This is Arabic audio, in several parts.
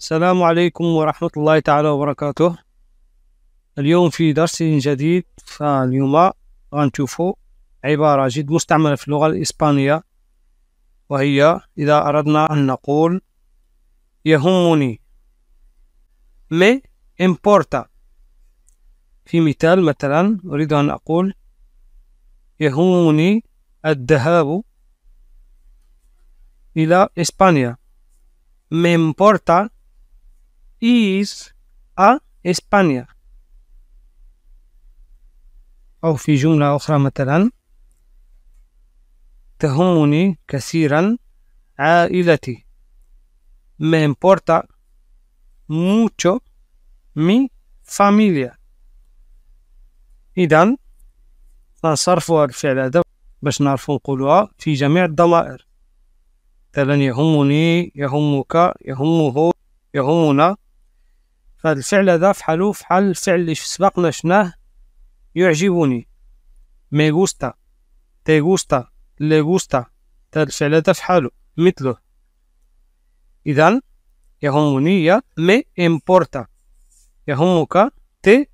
السلام عليكم ورحمة الله تعالى وبركاته. اليوم في درس جديد. فاليوم غنشوفوا عبارة جد مستعملة في اللغة الإسبانية، وهي إذا أردنا أن نقول يهمني me importa. في مثال مثلا أريد أن أقول يهمني الذهاب إلى إسبانيا. Me importa ir a España. أو في جملة أخرى مثلا تهمني كثيرا عائلتي. Me importa mucho mi familia. إذن نصرفها الفعل هذا باش نعرفو نقولوها في جميع الضمائر. مثلا يهمني، يهمك، يهمه، يهمنا. فالفعل هذا فحالو فحال الفعل اللي سبقنا شناه يعجبني. me gusta، te gusta، le gusta. الفعل هذا فحالو مثله. إذن يهمني me importa، يهمك te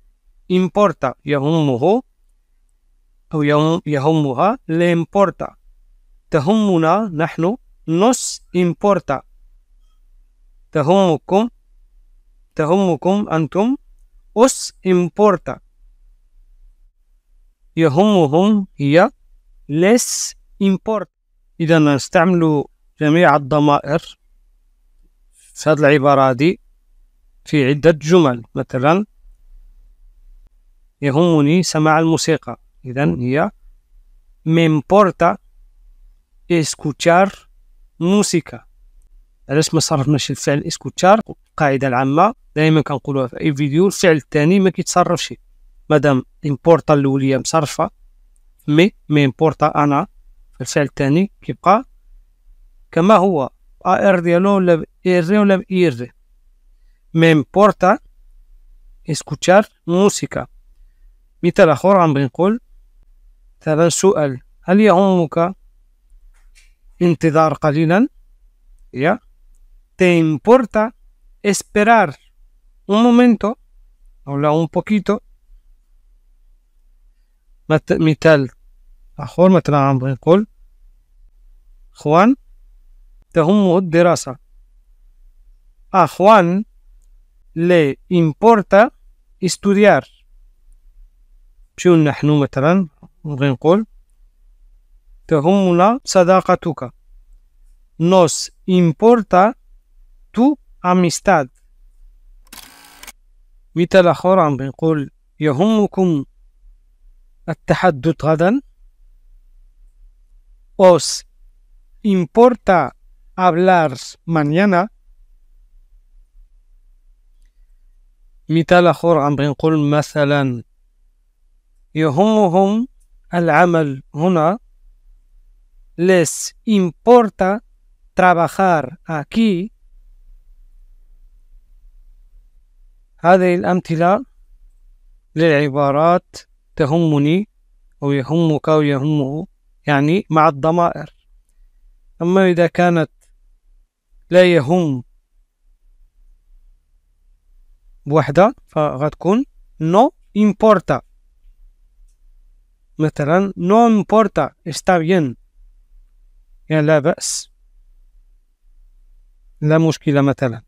importa، يهمه أو يهمها le importa. تهمنا نحن nos importa. تهمكم أنتم os importa. يهمهم هي les importa. إذا نستعمل جميع الضمائر في هذه العبارة دي في عدة جمل. مثلا يهمني سماع الموسيقى، إذن هي me importa escuchar música. علاش ما صرفناش الفعل اسكوتشار؟ القاعدة العامة دائما كنقولوها في أي فيديو، الفعل الثاني ما كيتصرفش مادام امبورطا الأولية مصرفة مي امبورطا أنا، الفعل الثاني كيبقى كما هو ار ديالو ولا ايري ولا بايري. مي امبورطا اسكوتشار موسيقى. مثال آخر غنبغي نقول مثلا سؤال: هل يهمك انتظار قليلا؟ يا ¿te importa esperar un momento أو لا un poquito؟ مثال آخر مثلا غنبغي نقول خوان تهمه الدراسة. خوان le importa estudiar. نمشيو نحن مثلا نبغي نقول تهمنا صداقتك. nos importa tu amistad. مثال آخر عم بنقول يهمكم التحدث غدا. os importa hablar mañana. مثال آخر عم بنقول مثلا يهمهم العمل هنا. les importa trabajar aquí. هذه الأمثلة للعبارات تهمني أو يهمك أو يهمه، يعني مع الضمائر. أما إذا كانت لا يهم بوحدة فغتكون no importa. مثلا no importa está bien، يعني لا بأس، لا مشكلة مثلا.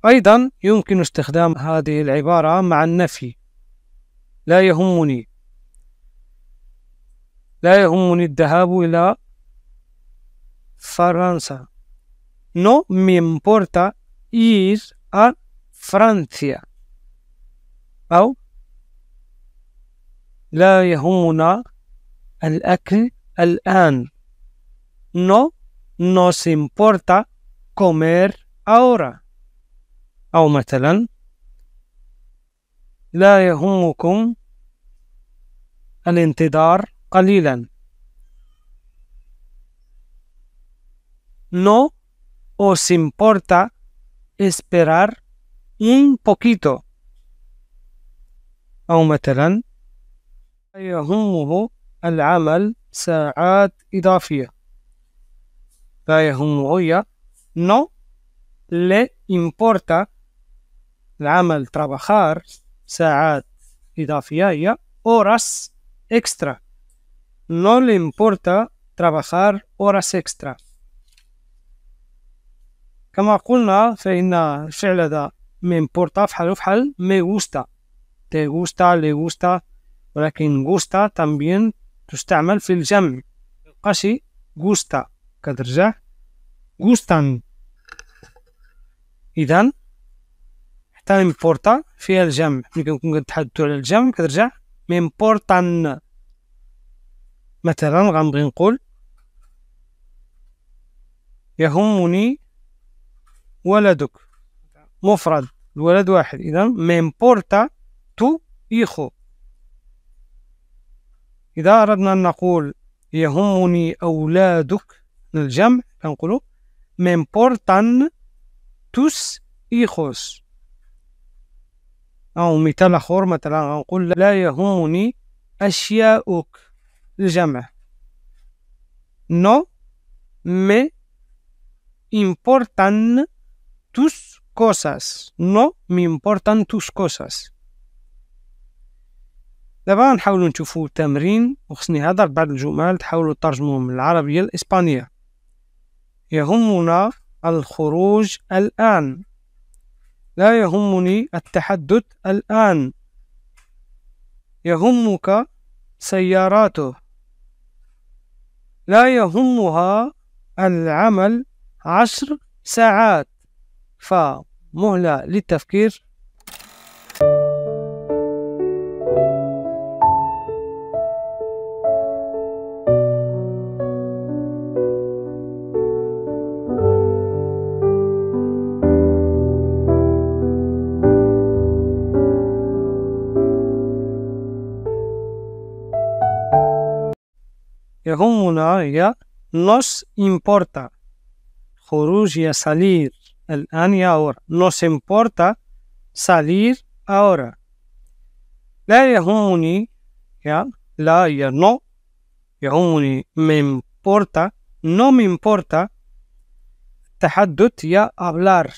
أيضا يمكن استخدام هذه العبارة مع النفي. لا يهمني الذهاب إلى فرنسا. No me importa ir a Francia. أو لا يهمنا الأكل الآن. No nos importa comer ahora. أو مثلا لا يهمكم الانتظار قليلا. No os importa esperar un poquito. أو مثلا لا يهمه العمل ساعات إضافية. لا يهمه no le importa العمل trabajar ساعات إضافية هي horas extra. No le importa trabajar horas extra. كما قلنا فإن الفعل هذا me importa فحل me gusta te gusta le gusta، ولكن gusta también تستعمل في الجمع. قشي gusta كترجع gustan. إذن حتى importa فيها الجمع، ملي كنكون كنتحدثو على الجمع كترجع me importan. مثلا غنبغي نقول يهمني ولدك، مفرد الولد واحد، إذن me importa tu hijo. إذا أردنا أن نقول يهمني أولادك للجمع كنقولو me importan tus hijos. أو مثال آخر مثلا غنقول لا يهمني أشياؤك للجمع no me importan tus cosas. no me importan tus cosas. دابا نحاولو نشوفو تمرين وخصني هضر بعض الجمل تحاولوا ترجموهم من العربية الإسبانية. يهمنا الخروج الآن. لا يهمني التحدث الآن. يهمك سياراته. لا يهمها العمل 10 ساعات، فمهلة للتفكير. يهمنا هي nos importa. خروج هي salir الآن يا ahora. nos importa salir ahora. لا يهمني يا لا هي no. يهمني me importa no me importa. التحدث هي hablar.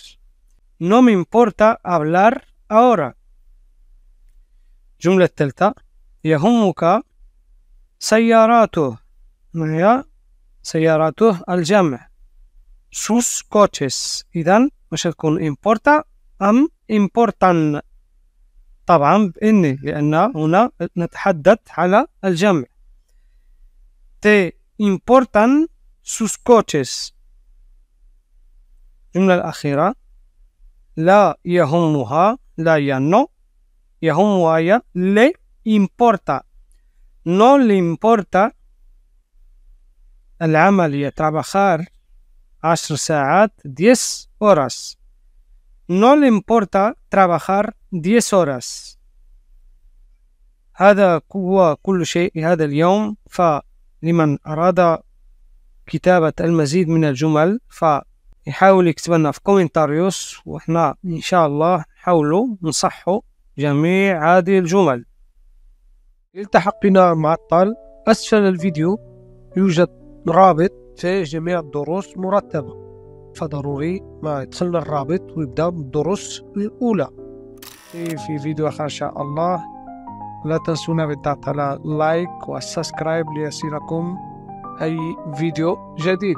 no me importa hablar ahora. الجملة الثالثة يهمك سياراته. ما هي سياراته الجمع sus coches. إذن واش تكون importa أم importan؟ طبعا بإني، لأن هنا نتحدث على الجمع. te importan sus coches. الجملة الأخيرة لا يهمها لا هي no. يهمها هي le importa. no le importa العمل هي trabajar 10 ساعات 10 horas. no le importa trabajar 10 horas. هذا هو كل شيء هذا اليوم. فلمن أراد كتابة المزيد من الجمل فيحاول يكتب لنا في كومنتاريوس، وإحنا إن شاء الله نحاولوا نصحوا جميع هذه الجمل. التحق بنا مع الطال. أسفل الفيديو يوجد رابط في جميع الدروس مرتبة، فضروري ما يتصل الرابط ويبدأ بالدروس الأولى. في فيديو آخر إن شاء الله. لا تنسونا بالضغط على لايك والسبسكرايب ليصلكم أي فيديو جديد.